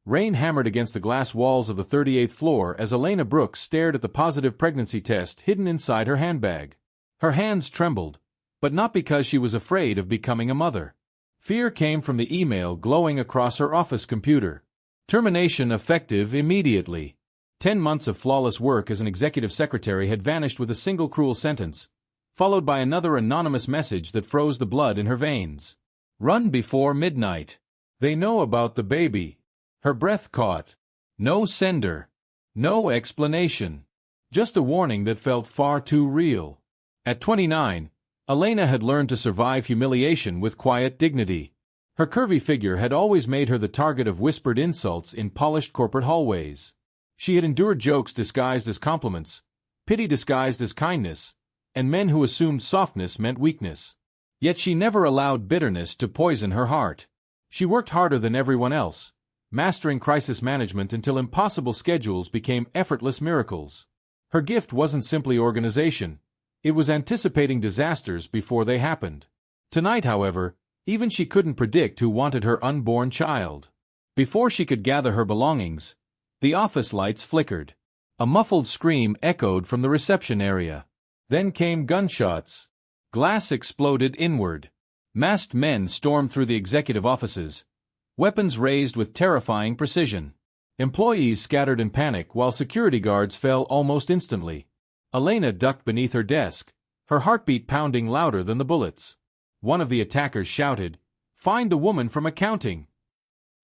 Rain hammered against the glass walls of the 38th floor as Elena Brooks stared at the positive pregnancy test hidden inside her handbag. Her hands trembled, but not because she was afraid of becoming a mother. Fear came from the email glowing across her office computer. Termination effective immediately. 10 months of flawless work as an executive secretary had vanished with a single cruel sentence, followed by another anonymous message that froze the blood in her veins. Run before midnight. They know about the baby. Her breath caught. No sender. No explanation. Just a warning that felt far too real. At 29, Elena had learned to survive humiliation with quiet dignity. Her curvy figure had always made her the target of whispered insults in polished corporate hallways. She had endured jokes disguised as compliments, pity disguised as kindness, and men who assumed softness meant weakness. Yet she never allowed bitterness to poison her heart. She worked harder than everyone else, mastering crisis management until impossible schedules became effortless miracles. Her gift wasn't simply organization. It was anticipating disasters before they happened. Tonight, however, even she couldn't predict who wanted her unborn child. Before she could gather her belongings, the office lights flickered. A muffled scream echoed from the reception area. Then came gunshots. Glass exploded inward. Masked men stormed through the executive offices, weapons raised with terrifying precision. Employees scattered in panic while security guards fell almost instantly. Elena ducked beneath her desk, her heartbeat pounding louder than the bullets. One of the attackers shouted, "Find the woman from accounting."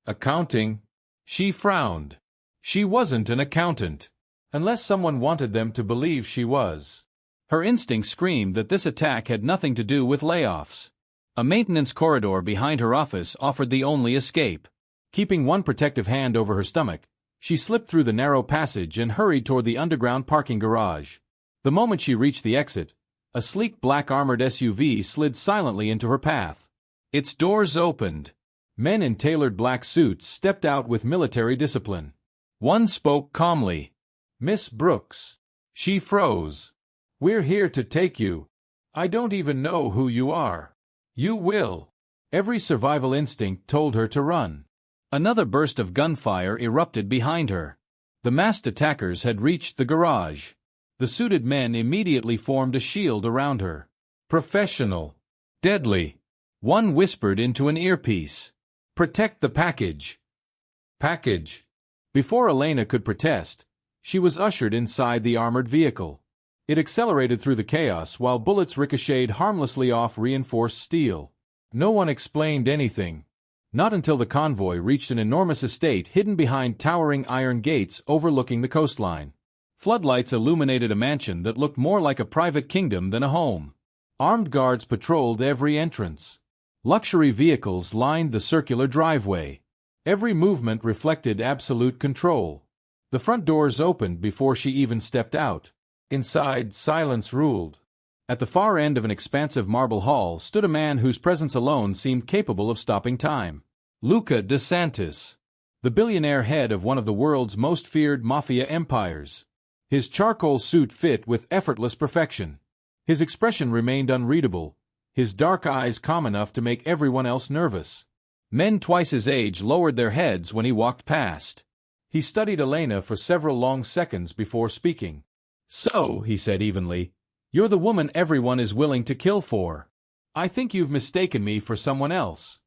Accounting? She frowned. She wasn't an accountant, unless someone wanted them to believe she was. Her instinct screamed that this attack had nothing to do with layoffs. A maintenance corridor behind her office offered the only escape. Keeping one protective hand over her stomach, she slipped through the narrow passage and hurried toward the underground parking garage. The moment she reached the exit, a sleek black armored SUV slid silently into her path. Its doors opened. Men in tailored black suits stepped out with military discipline. One spoke calmly. "Miss Brooks." She froze. "We're here to take you. I don't even know who you are." "You will." Every survival instinct told her to run. Another burst of gunfire erupted behind her. The masked attackers had reached the garage. The suited men immediately formed a shield around her. "Professional. Deadly." One whispered into an earpiece. "Protect the package." Package. Before Elena could protest, she was ushered inside the armored vehicle. It accelerated through the chaos while bullets ricocheted harmlessly off reinforced steel. No one explained anything. Not until the convoy reached an enormous estate hidden behind towering iron gates overlooking the coastline. Floodlights illuminated a mansion that looked more like a private kingdom than a home. Armed guards patrolled every entrance. Luxury vehicles lined the circular driveway. Every movement reflected absolute control. The front doors opened before she even stepped out. Inside, silence ruled. At the far end of an expansive marble hall stood a man whose presence alone seemed capable of stopping time. Luca De Santis, the billionaire head of one of the world's most feared mafia empires. His charcoal suit fit with effortless perfection. His expression remained unreadable, his dark eyes calm enough to make everyone else nervous. Men twice his age lowered their heads when he walked past. He studied Elena for several long seconds before speaking. "So," he said evenly, "you're the woman everyone is willing to kill for. I think you've mistaken me for someone else."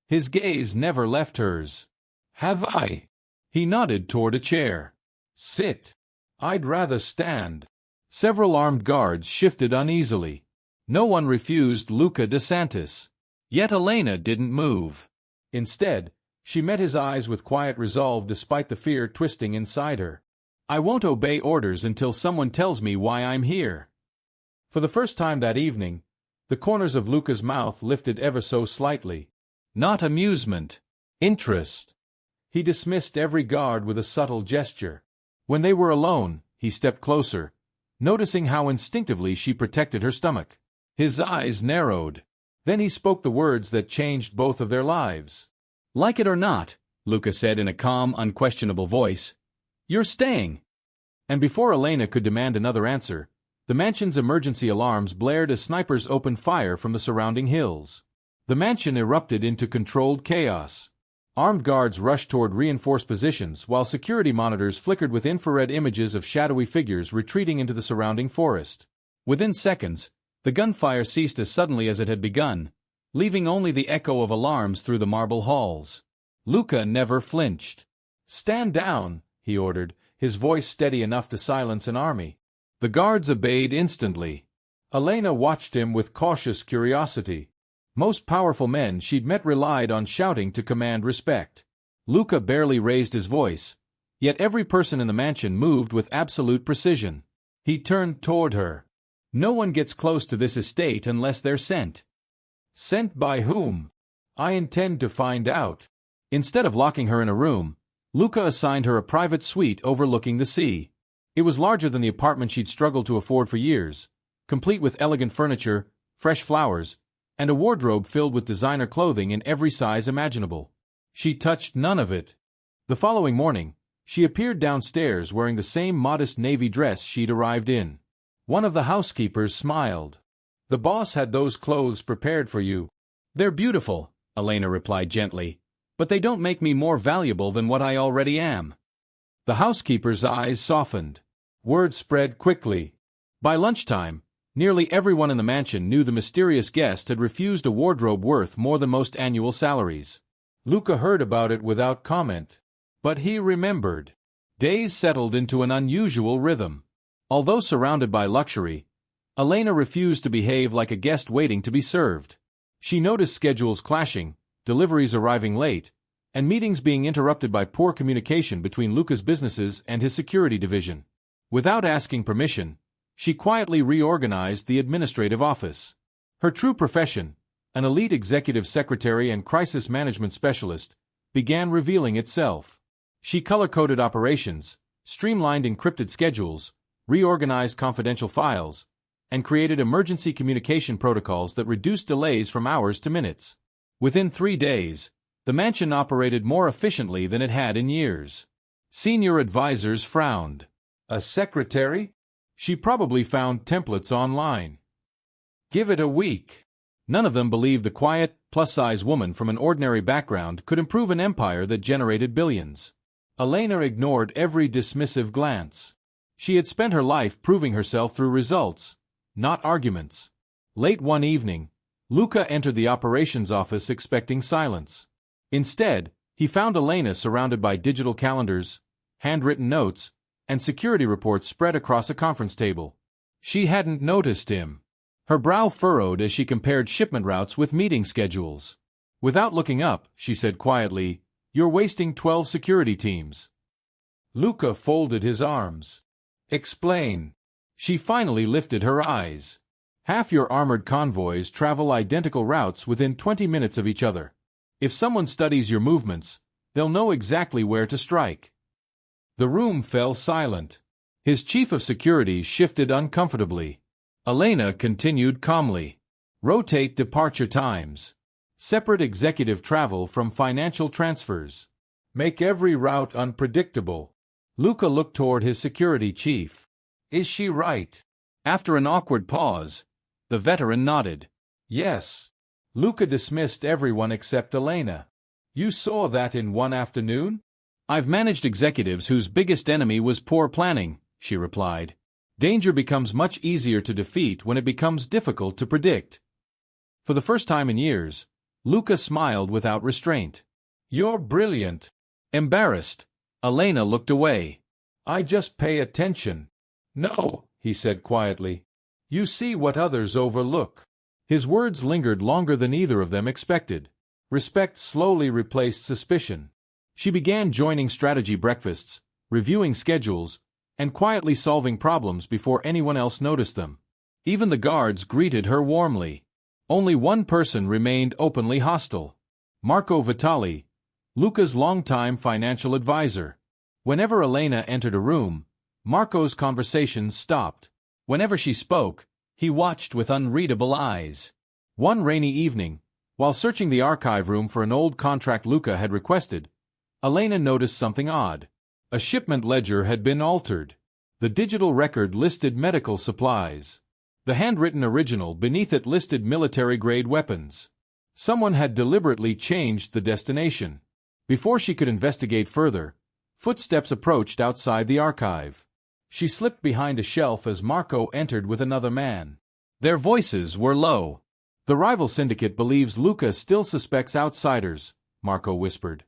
His gaze never left hers. "Have I?" He nodded toward a chair. "Sit." "I'd rather stand." Several armed guards shifted uneasily. No one refused Luca De Santis. Yet Elena didn't move. Instead, she met his eyes with quiet resolve despite the fear twisting inside her. "I won't obey orders until someone tells me why I'm here." For the first time that evening, the corners of Luca's mouth lifted ever so slightly. Not amusement. Interest. He dismissed every guard with a subtle gesture. When they were alone, he stepped closer, noticing how instinctively she protected her stomach. His eyes narrowed. Then he spoke the words that changed both of their lives. "Like it or not," Luca said in a calm, unquestionable voice, "you're staying." And before Elena could demand another answer, the mansion's emergency alarms blared as snipers opened fire from the surrounding hills. The mansion erupted into controlled chaos. Armed guards rushed toward reinforced positions while security monitors flickered with infrared images of shadowy figures retreating into the surrounding forest. Within seconds, the gunfire ceased as suddenly as it had begun, leaving only the echo of alarms through the marble halls. Luca never flinched. "Stand down," he ordered, his voice steady enough to silence an army. The guards obeyed instantly. Elena watched him with cautious curiosity. Most powerful men she'd met relied on shouting to command respect. Luca barely raised his voice, yet every person in the mansion moved with absolute precision. He turned toward her. "No one gets close to this estate unless they're sent." "Sent by whom?" "I intend to find out." Instead of locking her in a room, Luca assigned her a private suite overlooking the sea. It was larger than the apartment she'd struggled to afford for years, complete with elegant furniture, fresh flowers, and a wardrobe filled with designer clothing in every size imaginable. She touched none of it. The following morning, she appeared downstairs wearing the same modest navy dress she'd arrived in. One of the housekeepers smiled. "The boss had those clothes prepared for you." "They're beautiful," Elena replied gently, "but they don't make me more valuable than what I already am." The housekeeper's eyes softened. Word spread quickly. By lunchtime, nearly everyone in the mansion knew the mysterious guest had refused a wardrobe worth more than most annual salaries. Luca heard about it without comment. But he remembered. Days settled into an unusual rhythm. Although surrounded by luxury, Elena refused to behave like a guest waiting to be served. She noticed schedules clashing, deliveries arriving late, and meetings being interrupted by poor communication between Luca's businesses and his security division. Without asking permission, she quietly reorganized the administrative office. Her true profession, an elite executive secretary and crisis management specialist, began revealing itself. She color-coded operations, streamlined encrypted schedules, reorganized confidential files, and created emergency communication protocols that reduced delays from hours to minutes. Within 3 days, the mansion operated more efficiently than it had in years. Senior advisors frowned. A secretary? She probably found templates online. Give it a week. None of them believed the quiet, plus-size woman from an ordinary background could improve an empire that generated billions. Elena ignored every dismissive glance. She had spent her life proving herself through results, not arguments. Late one evening, Luca entered the operations office expecting silence. Instead, he found Elena surrounded by digital calendars, handwritten notes, and security reports spread across a conference table. She hadn't noticed him. Her brow furrowed as she compared shipment routes with meeting schedules. Without looking up, she said quietly, "You're wasting 12 security teams." Luca folded his arms. "Explain." She finally lifted her eyes. "Half your armored convoys travel identical routes within 20 minutes of each other. If someone studies your movements, they'll know exactly where to strike." The room fell silent. His chief of security shifted uncomfortably. Elena continued calmly. "Rotate departure times. Separate executive travel from financial transfers. Make every route unpredictable." Luca looked toward his security chief. "Is she right?" After an awkward pause, the veteran nodded. "Yes." Luca dismissed everyone except Elena. "You saw that in one afternoon?" "I've managed executives whose biggest enemy was poor planning," she replied. "Danger becomes much easier to defeat when it becomes difficult to predict." For the first time in years, Luca smiled without restraint. "You're brilliant." Embarrassed, Elena looked away. "I just pay attention." "No," he said quietly. "You see what others overlook." His words lingered longer than either of them expected. Respect slowly replaced suspicion. She began joining strategy breakfasts, reviewing schedules, and quietly solving problems before anyone else noticed them. Even the guards greeted her warmly. Only one person remained openly hostile. Marco Vitali, Luca's longtime financial advisor. Whenever Elena entered a room, Marco's conversations stopped. Whenever she spoke, he watched with unreadable eyes. One rainy evening, while searching the archive room for an old contract Luca had requested, Elena noticed something odd. A shipment ledger had been altered. The digital record listed medical supplies. The handwritten original beneath it listed military-grade weapons. Someone had deliberately changed the destination. Before she could investigate further, footsteps approached outside the archive. She slipped behind a shelf as Marco entered with another man. Their voices were low. "The rival syndicate believes Luca still suspects outsiders," Marco whispered.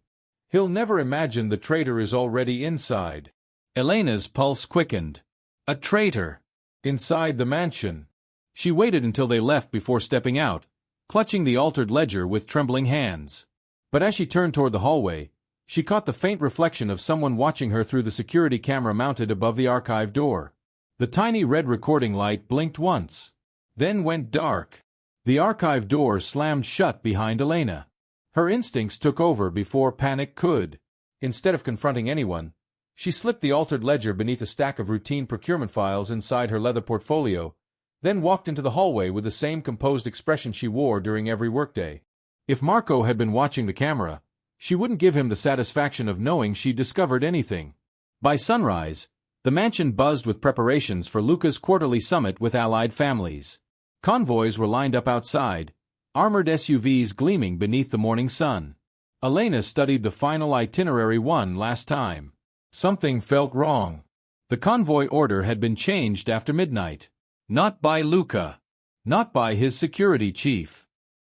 "He'll never imagine the traitor is already inside." Elena's pulse quickened. A traitor! Inside the mansion. She waited until they left before stepping out, clutching the altered ledger with trembling hands. But as she turned toward the hallway, she caught the faint reflection of someone watching her through the security camera mounted above the archive door. The tiny red recording light blinked once, then went dark. The archive door slammed shut behind Elena. Her instincts took over before panic could. Instead of confronting anyone, she slipped the altered ledger beneath a stack of routine procurement files inside her leather portfolio, then walked into the hallway with the same composed expression she wore during every workday. If Marco had been watching the camera, she wouldn't give him the satisfaction of knowing she'd discovered anything. By sunrise, the mansion buzzed with preparations for Luca's quarterly summit with allied families. Convoys were lined up outside, armored SUVs gleaming beneath the morning sun. Elena studied the final itinerary one last time. Something felt wrong. The convoy order had been changed after midnight. Not by Luca. Not by his security chief.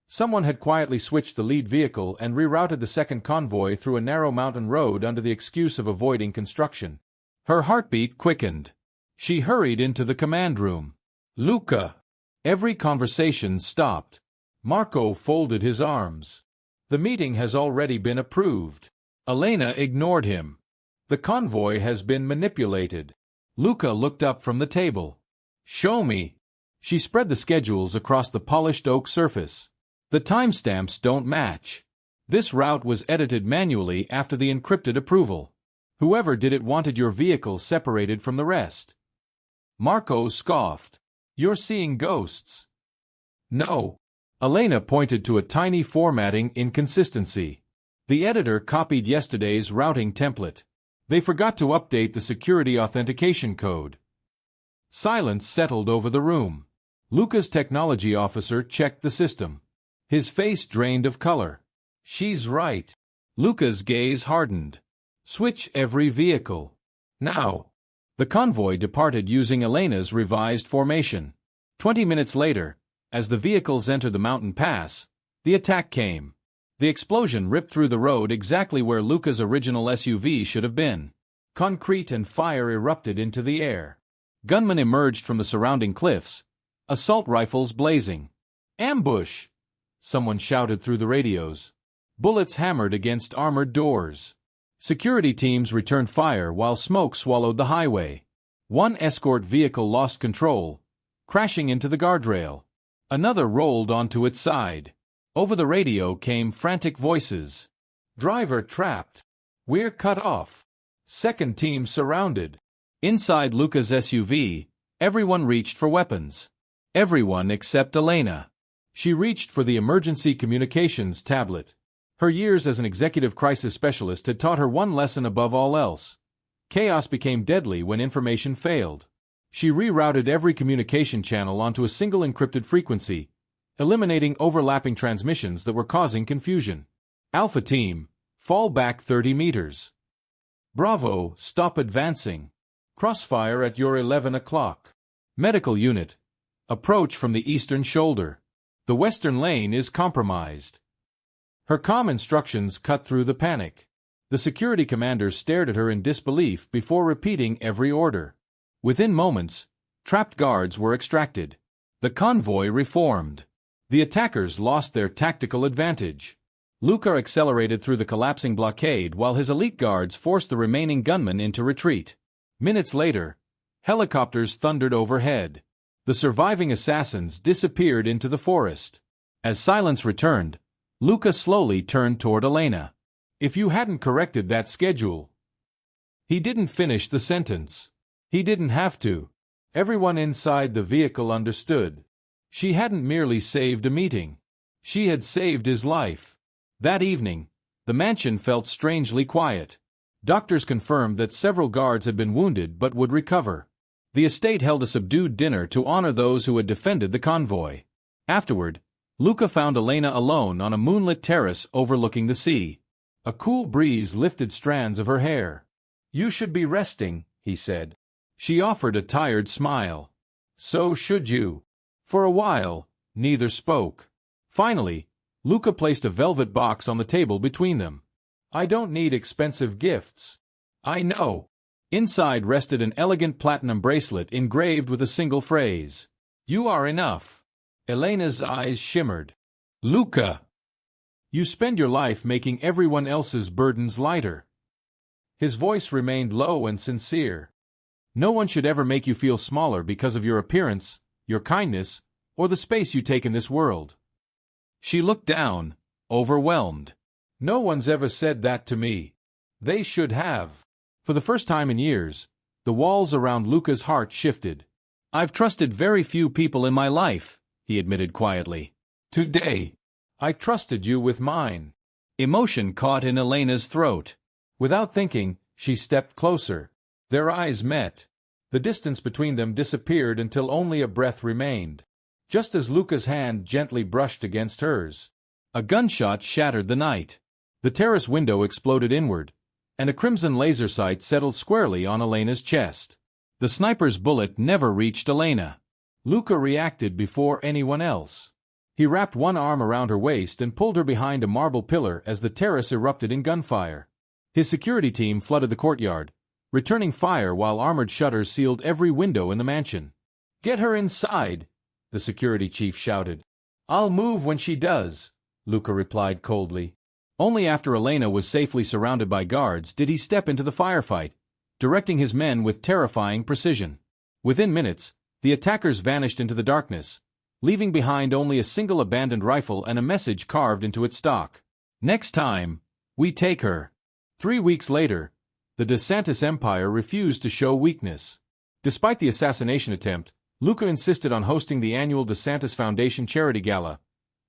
Someone had quietly switched the lead vehicle and rerouted the second convoy through a narrow mountain road under the excuse of avoiding construction. Her heartbeat quickened. She hurried into the command room. "Luca!" Every conversation stopped. Marco folded his arms. "The meeting has already been approved." Elena ignored him. "The convoy has been manipulated." Luca looked up from the table. "Show me." She spread the schedules across the polished oak surface. "The timestamps don't match. This route was edited manually after the encrypted approval. Whoever did it wanted your vehicle separated from the rest." Marco scoffed. "You're seeing ghosts." "No." Elena pointed to a tiny formatting inconsistency. The editor copied yesterday's routing template. They forgot to update the security authentication code. Silence settled over the room. Luca's technology officer checked the system. His face drained of color. "She's right." Luca's gaze hardened. "Switch every vehicle. Now." The convoy departed using Elena's revised formation. 20 minutes later, as the vehicles entered the mountain pass, the attack came. The explosion ripped through the road exactly where Luca's original SUV should have been. Concrete and fire erupted into the air. Gunmen emerged from the surrounding cliffs, assault rifles blazing. "Ambush!" someone shouted through the radios. Bullets hammered against armored doors. Security teams returned fire while smoke swallowed the highway. One escort vehicle lost control, crashing into the guardrail. Another rolled onto its side. Over the radio came frantic voices. "Driver trapped. We're cut off. Second team surrounded." Inside Luca's SUV, everyone reached for weapons. Everyone except Elena. She reached for the emergency communications tablet. Her years as an executive crisis specialist had taught her one lesson above all else. Chaos became deadly when information failed. She rerouted every communication channel onto a single encrypted frequency, eliminating overlapping transmissions that were causing confusion. "Alpha Team, fall back 30 meters. Bravo, stop advancing. Crossfire at your 11 o'clock. Medical Unit, approach from the eastern shoulder. The western lane is compromised." Her calm instructions cut through the panic. The security commander stared at her in disbelief before repeating every order. Within moments, trapped guards were extracted. The convoy reformed. The attackers lost their tactical advantage. Luca accelerated through the collapsing blockade while his elite guards forced the remaining gunmen into retreat. Minutes later, helicopters thundered overhead. The surviving assassins disappeared into the forest. As silence returned, Luca slowly turned toward Elena. "If you hadn't corrected that schedule..." He didn't finish the sentence. He didn't have to. Everyone inside the vehicle understood. She hadn't merely saved a meeting. She had saved his life. That evening, the mansion felt strangely quiet. Doctors confirmed that several guards had been wounded but would recover. The estate held a subdued dinner to honor those who had defended the convoy. Afterward, Luca found Elena alone on a moonlit terrace overlooking the sea. A cool breeze lifted strands of her hair. "You should be resting," he said. She offered a tired smile. "So should you." For a while, neither spoke. Finally, Luca placed a velvet box on the table between them. "I don't need expensive gifts." "I know." Inside rested an elegant platinum bracelet engraved with a single phrase. "You are enough." Elena's eyes shimmered. "Luca, you spend your life making everyone else's burdens lighter." His voice remained low and sincere. "No one should ever make you feel smaller because of your appearance, your kindness, or the space you take in this world." She looked down, overwhelmed. "No one's ever said that to me." They should have. For the first time in years, the walls around Luca's heart shifted. "I've trusted very few people in my life," he admitted quietly. "Today, I trusted you with mine." Emotion caught in Elena's throat. Without thinking, she stepped closer. Their eyes met. The distance between them disappeared until only a breath remained. Just as Luca's hand gently brushed against hers, a gunshot shattered the night. The terrace window exploded inward, and a crimson laser sight settled squarely on Elena's chest. The sniper's bullet never reached Elena. Luca reacted before anyone else. He wrapped one arm around her waist and pulled her behind a marble pillar as the terrace erupted in gunfire. His security team flooded the courtyard, returning fire while armored shutters sealed every window in the mansion. "Get her inside," the security chief shouted. "I'll move when she does," Luca replied coldly. Only after Elena was safely surrounded by guards did he step into the firefight, directing his men with terrifying precision. Within minutes, the attackers vanished into the darkness, leaving behind only a single abandoned rifle and a message carved into its stock. "Next time, we take her." 3 weeks later, the De Santis empire refused to show weakness. Despite the assassination attempt, Luca insisted on hosting the annual De Santis Foundation Charity Gala,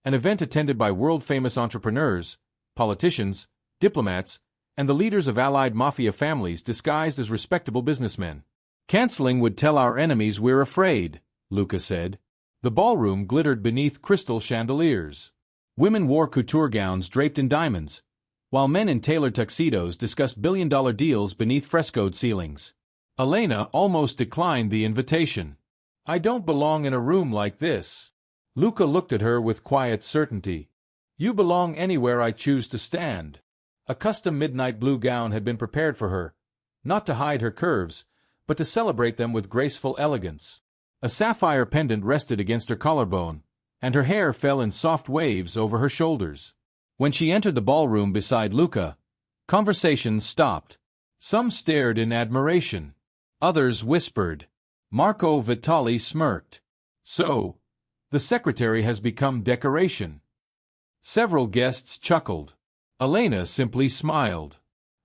an event attended by world-famous entrepreneurs, politicians, diplomats, and the leaders of allied Mafia families disguised as respectable businessmen. "Canceling would tell our enemies we're afraid," Luca said. The ballroom glittered beneath crystal chandeliers. Women wore couture gowns draped in diamonds, while men in tailored tuxedos discussed billion-dollar deals beneath frescoed ceilings. Elena almost declined the invitation. "I don't belong in a room like this." Luca looked at her with quiet certainty. "You belong anywhere I choose to stand." A custom midnight blue gown had been prepared for her, not to hide her curves, but to celebrate them with graceful elegance. A sapphire pendant rested against her collarbone, and her hair fell in soft waves over her shoulders. When she entered the ballroom beside Luca, conversation stopped. Some stared in admiration. Others whispered. Marco Vitali smirked. "So, the secretary has become decoration." Several guests chuckled. Elena simply smiled.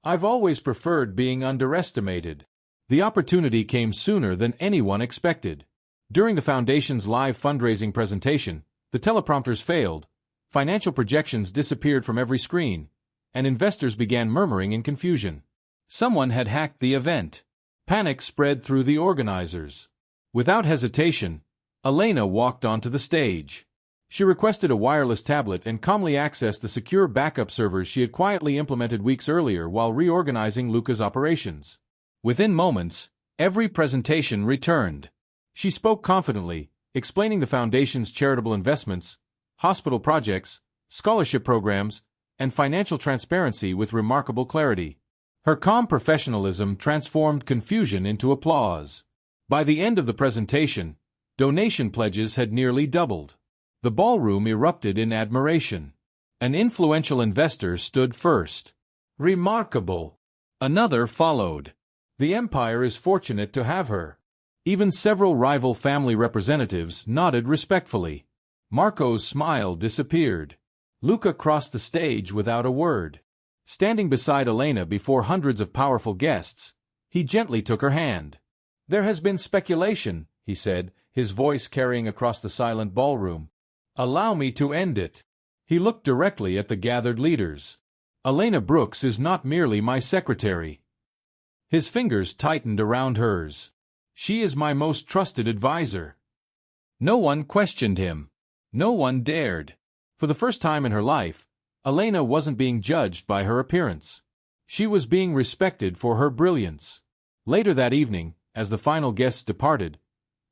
"I've always preferred being underestimated." The opportunity came sooner than anyone expected. During the Foundation's live fundraising presentation, the teleprompters failed, financial projections disappeared from every screen, and investors began murmuring in confusion. Someone had hacked the event. Panic spread through the organizers. Without hesitation, Elena walked onto the stage. She requested a wireless tablet and calmly accessed the secure backup servers she had quietly implemented weeks earlier while reorganizing Luca's operations. Within moments, every presentation returned. She spoke confidently, explaining the Foundation's charitable investments, hospital projects, scholarship programs, and financial transparency with remarkable clarity. Her calm professionalism transformed confusion into applause. By the end of the presentation, donation pledges had nearly doubled. The ballroom erupted in admiration. An influential investor stood first. "Remarkable." Another followed. "The empire is fortunate to have her." Even several rival family representatives nodded respectfully. Marco's smile disappeared. Luca crossed the stage without a word. Standing beside Elena before hundreds of powerful guests, he gently took her hand. "There has been speculation," he said, his voice carrying across the silent ballroom. "Allow me to end it." He looked directly at the gathered leaders. "Elena Brooks is not merely my secretary." His fingers tightened around hers. "She is my most trusted advisor." No one questioned him. No one dared. For the first time in her life, Elena wasn't being judged by her appearance. She was being respected for her brilliance. Later that evening, as the final guests departed,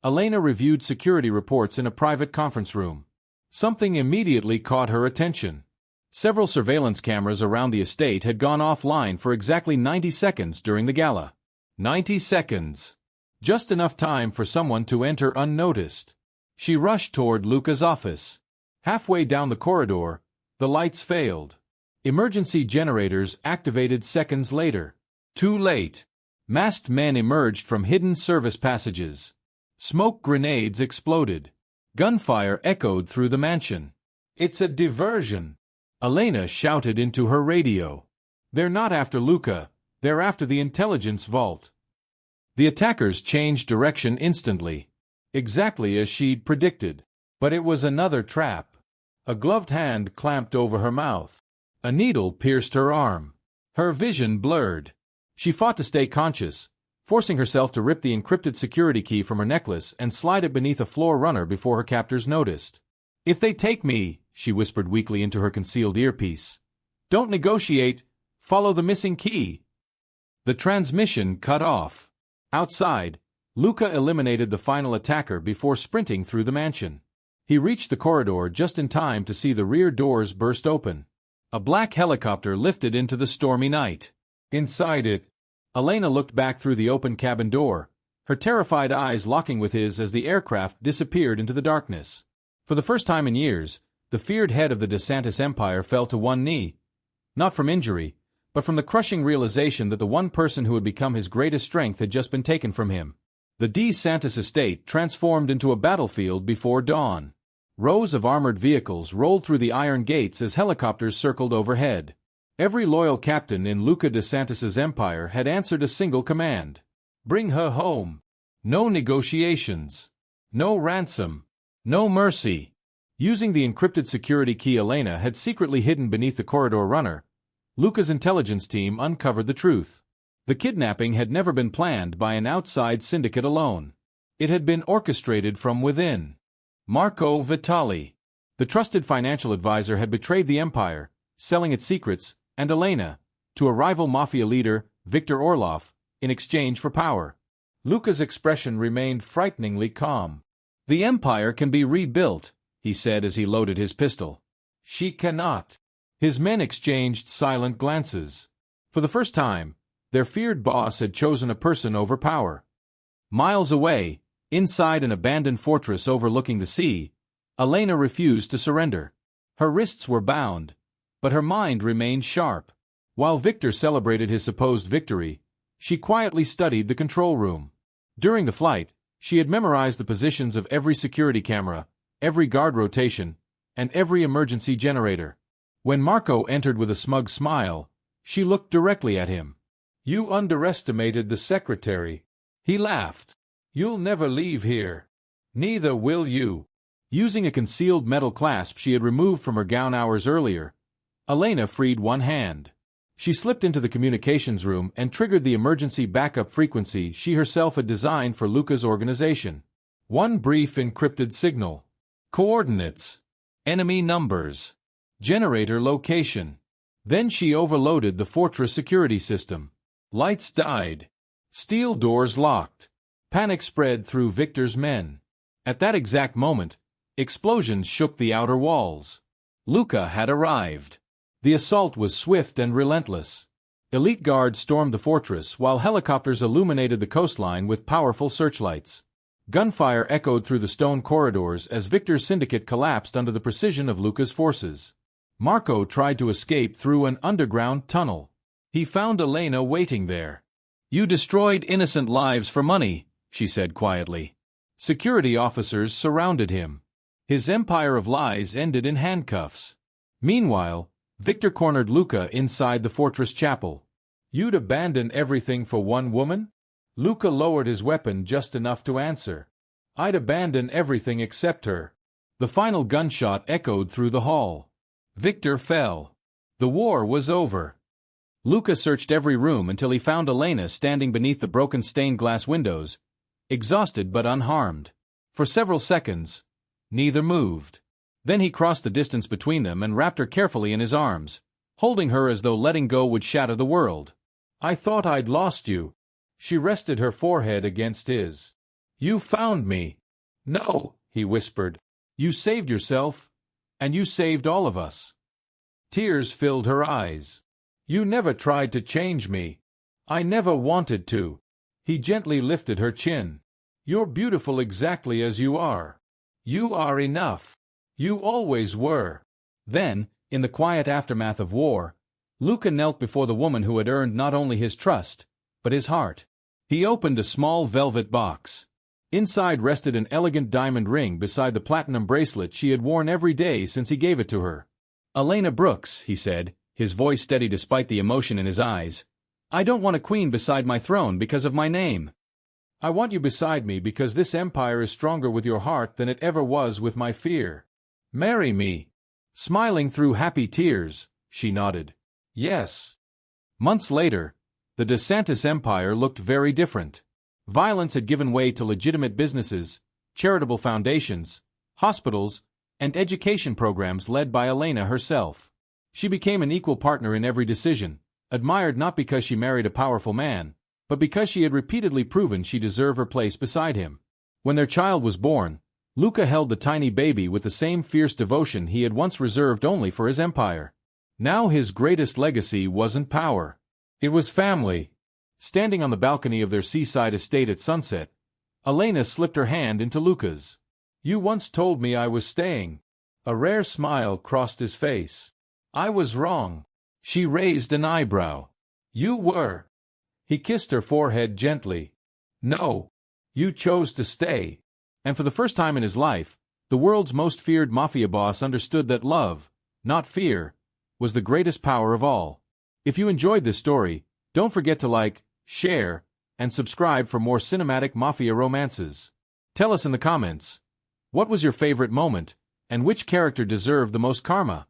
Elena reviewed security reports in a private conference room. Something immediately caught her attention. Several surveillance cameras around the estate had gone offline for exactly 90 seconds during the gala. 90 seconds. Just enough time for someone to enter unnoticed. She rushed toward Luca's office. Halfway down the corridor, the lights failed. Emergency generators activated seconds later. Too late. Masked men emerged from hidden service passages. Smoke grenades exploded. Gunfire echoed through the mansion. "It's a diversion," Elena shouted into her radio. "They're not after Luca, they're after the intelligence vault." The attackers changed direction instantly, exactly as she'd predicted. But it was another trap. A gloved hand clamped over her mouth. A needle pierced her arm. Her vision blurred. She fought to stay conscious, forcing herself to rip the encrypted security key from her necklace and slide it beneath a floor runner before her captors noticed. "If they take me," she whispered weakly into her concealed earpiece, "don't negotiate, follow the missing key." The transmission cut off. Outside, Luca eliminated the final attacker before sprinting through the mansion. He reached the corridor just in time to see the rear doors burst open. A black helicopter lifted into the stormy night. Inside it, Elena looked back through the open cabin door, her terrified eyes locking with his as the aircraft disappeared into the darkness. For the first time in years, the feared head of the De Santis empire fell to one knee, not from injury, but from the crushing realization that the one person who had become his greatest strength had just been taken from him. The De Santis estate transformed into a battlefield before dawn. Rows of armored vehicles rolled through the iron gates as helicopters circled overhead. Every loyal captain in Luca De Santis's empire had answered a single command: bring her home. No negotiations. No ransom. No mercy. Using the encrypted security key Elena had secretly hidden beneath the corridor runner, Luca's intelligence team uncovered the truth. The kidnapping had never been planned by an outside syndicate alone. It had been orchestrated from within. Marco Vitali, the trusted financial advisor, had betrayed the empire, selling its secrets, and Elena, to a rival Mafia leader, Victor Orlov, in exchange for power. Luca's expression remained frighteningly calm. "The empire can be rebuilt," he said as he loaded his pistol. "She cannot." His men exchanged silent glances. For the first time, their feared boss had chosen a person over power. Miles away, inside an abandoned fortress overlooking the sea, Elena refused to surrender. Her wrists were bound, but her mind remained sharp. While Victor celebrated his supposed victory, she quietly studied the control room. During the flight, she had memorized the positions of every security camera, every guard rotation, and every emergency generator. When Marco entered with a smug smile, she looked directly at him. "You underestimated the secretary." He laughed. "You'll never leave here. Neither will you." Using a concealed metal clasp she had removed from her gown hours earlier, Elena freed one hand. She slipped into the communications room and triggered the emergency backup frequency she herself had designed for Luca's organization. One brief encrypted signal. Coordinates. Enemy numbers. Generator location. Then she overloaded the fortress security system. Lights died. Steel doors locked. Panic spread through Victor's men. At that exact moment, explosions shook the outer walls. Luca had arrived. The assault was swift and relentless. Elite guards stormed the fortress while helicopters illuminated the coastline with powerful searchlights. Gunfire echoed through the stone corridors as Victor's syndicate collapsed under the precision of Luca's forces. Marco tried to escape through an underground tunnel. He found Elena waiting there. "You destroyed innocent lives for money," she said quietly. Security officers surrounded him. His empire of lies ended in handcuffs. Meanwhile, Victor cornered Luca inside the fortress chapel. "You'd abandon everything for one woman?" Luca lowered his weapon just enough to answer. "I'd abandon everything except her." The final gunshot echoed through the hall. Victor fell. The war was over. Luca searched every room until he found Elena standing beneath the broken stained glass windows, exhausted but unharmed. For several seconds, neither moved. Then he crossed the distance between them and wrapped her carefully in his arms, holding her as though letting go would shatter the world. "I thought I'd lost you." She rested her forehead against his. "You found me." "No," he whispered. "You saved yourself, and you saved all of us." Tears filled her eyes. "You never tried to change me. I never wanted to." He gently lifted her chin. "You're beautiful exactly as you are. You are enough. You always were." Then, in the quiet aftermath of war, Luca knelt before the woman who had earned not only his trust, but his heart. He opened a small velvet box. Inside rested an elegant diamond ring beside the platinum bracelet she had worn every day since he gave it to her. "Elena Brooks," he said, his voice steady despite the emotion in his eyes, "I don't want a queen beside my throne because of my name. I want you beside me because this empire is stronger with your heart than it ever was with my fear. Marry me." Smiling through happy tears, she nodded. "Yes." Months later, the De Santis empire looked very different. Violence had given way to legitimate businesses, charitable foundations, hospitals, and education programs led by Elena herself. She became an equal partner in every decision, admired not because she married a powerful man, but because she had repeatedly proven she deserved her place beside him. When their child was born, Luca held the tiny baby with the same fierce devotion he had once reserved only for his empire. Now his greatest legacy wasn't power. It was family. Standing on the balcony of their seaside estate at sunset, Elena slipped her hand into Luca's. "You once told me I was staying." A rare smile crossed his face. "I was wrong." She raised an eyebrow. "You were." He kissed her forehead gently. "No. You chose to stay." And for the first time in his life, the world's most feared mafia boss understood that love, not fear, was the greatest power of all. If you enjoyed this story, don't forget to like, share, and subscribe for more cinematic mafia romances. Tell us in the comments, what was your favorite moment, and which character deserved the most karma?